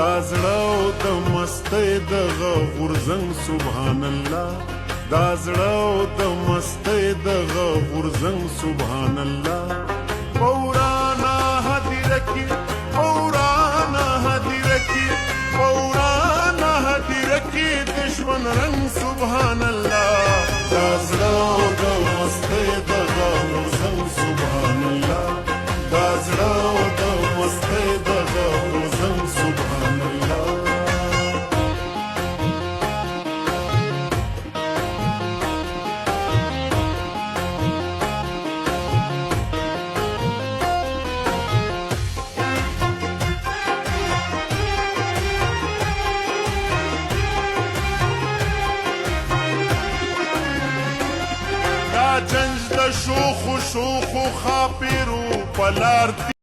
دا زړه او د مستۍ دغه غورځنګ سبحان الله دا زړه او د مستۍ دغه غورځنګ سبحان الله پورانا هدیره کې پورانا هدیره کې پورانا هدیره کې د ژوند رنګ سبحان الله دا زړه او د مستۍ دغه غورځنګ سبحان الله دا زړه او د مستۍ دغه غورځنګ سبحان الله جنج د شوخو خاپیرو پلار